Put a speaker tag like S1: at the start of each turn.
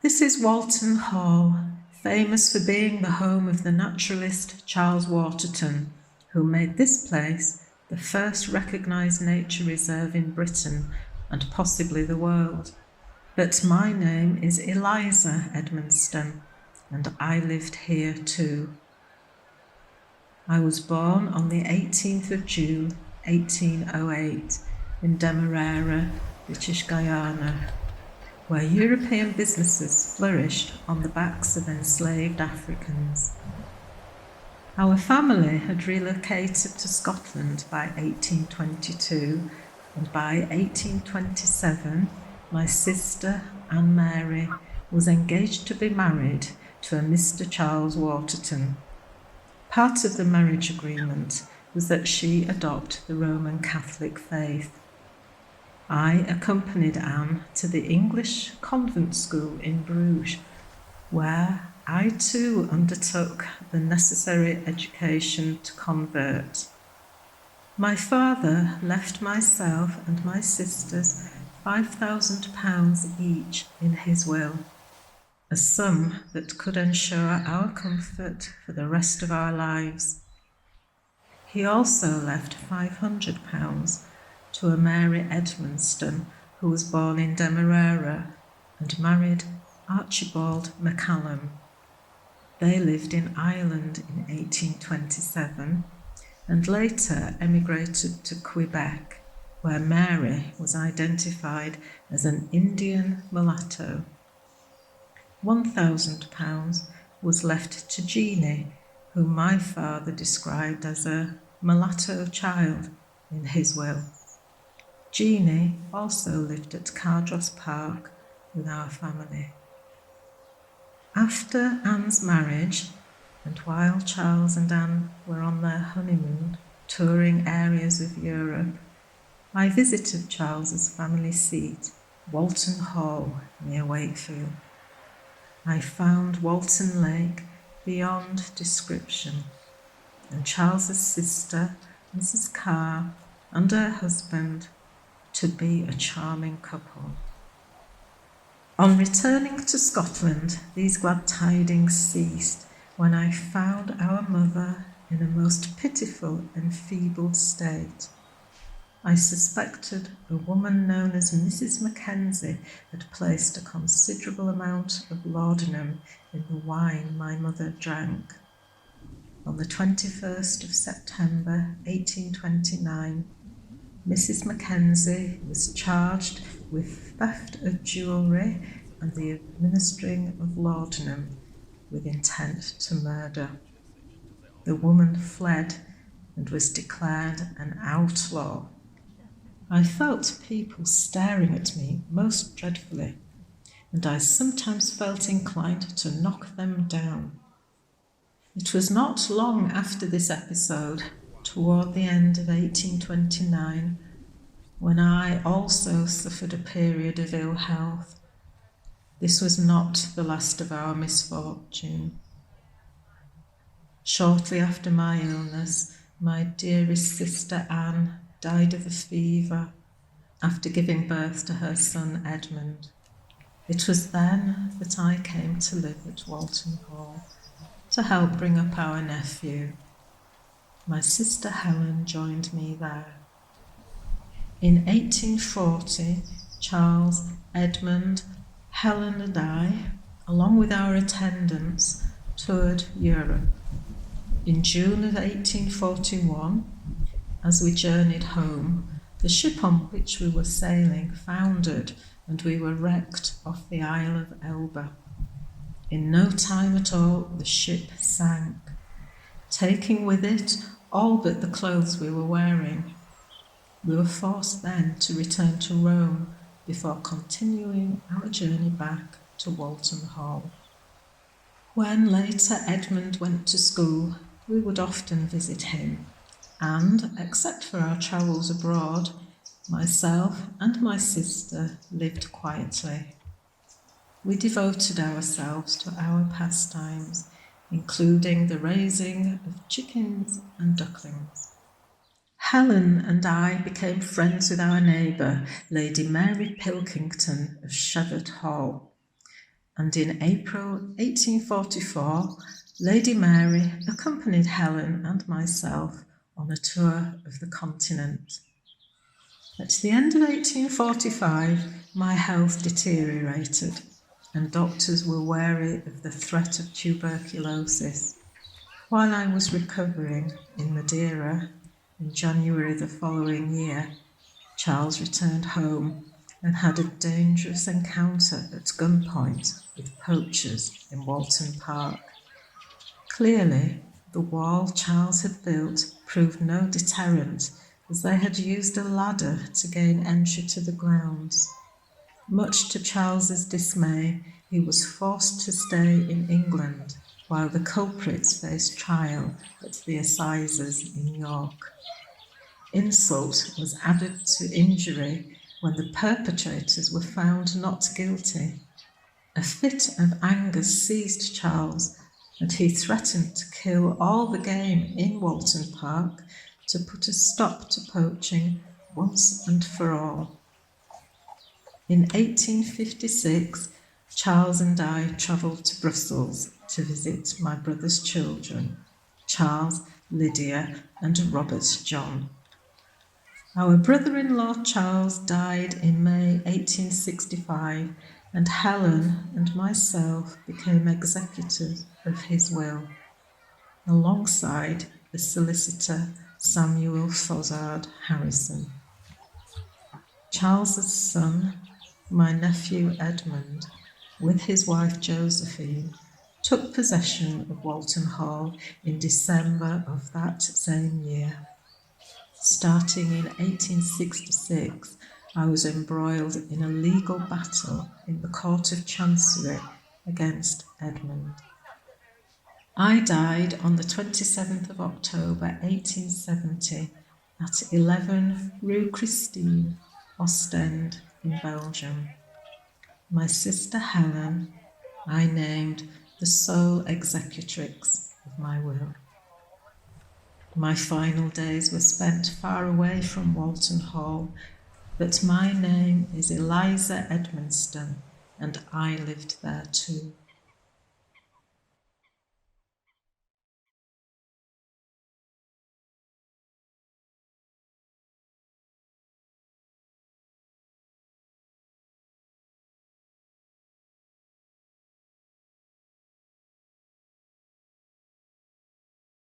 S1: This is Walton Hall, famous for being the home of the naturalist Charles Waterton, who made this place the first recognised nature reserve in Britain and possibly the world. But my name is Eliza Edmonstone, and I lived here too. I was born on the 18th of June, 1808, in Demerara, British Guyana, where European businesses flourished on the backs of enslaved Africans. Our family had relocated to Scotland by 1822, and by 1827, my sister, Anne Mary, was engaged to be married to a Mr. Charles Waterton. Part of the marriage agreement was that she adopt the Roman Catholic faith. I accompanied Anne to the English convent school in Bruges, where I too undertook the necessary education to convert. My father left myself and my sisters £5,000 each in his will, a sum that could ensure our comfort for the rest of our lives. He also left £500 to a Mary Edmonstone, who was born in Demerara and married Archibald MacCallum. They lived in Ireland in 1827 and later emigrated to Quebec, where Mary was identified as an Indian mulatto. £1,000 was left to Jeanie, whom my father described as a mulatto child in his will. Jeanie also lived at Cardross Park with our family. After Anne's marriage, and while Charles and Anne were on their honeymoon, touring areas of Europe, I visited Charles's family seat, Walton Hall, near Wakefield. I found Walton Lake beyond description, and Charles's sister, Mrs. Carr, and her husband, to be a charming couple. On returning to Scotland, these glad tidings ceased when I found our mother in a most pitiful, enfeebled state. I suspected a woman known as Mrs. Mackenzie had placed a considerable amount of laudanum in the wine my mother drank. On the 21st of September 1829, Mrs. Mackenzie was charged with theft of jewellery and the administering of laudanum with intent to murder. The woman fled and was declared an outlaw. I felt people staring at me most dreadfully, and I sometimes felt inclined to knock them down. It was not long after this episode, toward the end of 1829, when I also suffered a period of ill health. This was not the last of our misfortune. Shortly after my illness, my dearest sister Anne died of a fever after giving birth to her son Edmund. It was then that I came to live at Walton Hall to help bring up our nephew. My sister Helen joined me there. In 1840, Charles, Edmund, Helen and I, along with our attendants, toured Europe. In June of 1841, as we journeyed home, the ship on which we were sailing foundered and we were wrecked off the Isle of Elba. In no time at all, the ship sank, taking with it all but the clothes we were wearing. We were forced then to return to Rome before continuing our journey back to Walton Hall. When later Edmund went to school, we would often visit him, and, except for our travels abroad, myself and my sister lived quietly. We devoted ourselves to our pastimes, including the raising of chickens and ducklings. Helen and I became friends with our neighbour, Lady Mary Pilkington of Shevert Hall. and in April 1844, Lady Mary accompanied Helen and myself on a tour of the continent. At the end of 1845, my health deteriorated, and doctors were wary of the threat of tuberculosis. While I was recovering in Madeira, in January the following year, Charles returned home and had a dangerous encounter at gunpoint with poachers in Walton Park. Clearly, the wall Charles had built proved no deterrent, as they had used a ladder to gain entry to the grounds. Much to Charles's dismay, he was forced to stay in England while the culprits faced trial at the assizes in York. Insult was added to injury when the perpetrators were found not guilty. A fit of anger seized Charles, and he threatened to kill all the game in Walton Park to put a stop to poaching once and for all. In 1856, Charles and I travelled to Brussels to visit my brother's children, Charles, Lydia, and Robert John. Our brother-in-law Charles died in May 1865, and Helen and myself became executors of his will, alongside the solicitor Samuel Fozzard Harrison. Charles's son, my nephew Edmund, with his wife Josephine, took possession of Walton Hall in December of that same year. Starting in 1866, I was embroiled in a legal battle in the Court of Chancery against Edmund. I died on the 27th of October 1870 at 11 Rue Christine, Ostend in Belgium. My sister Helen I named the sole executrix of my will. My final days were spent far away from Walton Hall, but my name is Eliza Edmonstone, and I lived there too.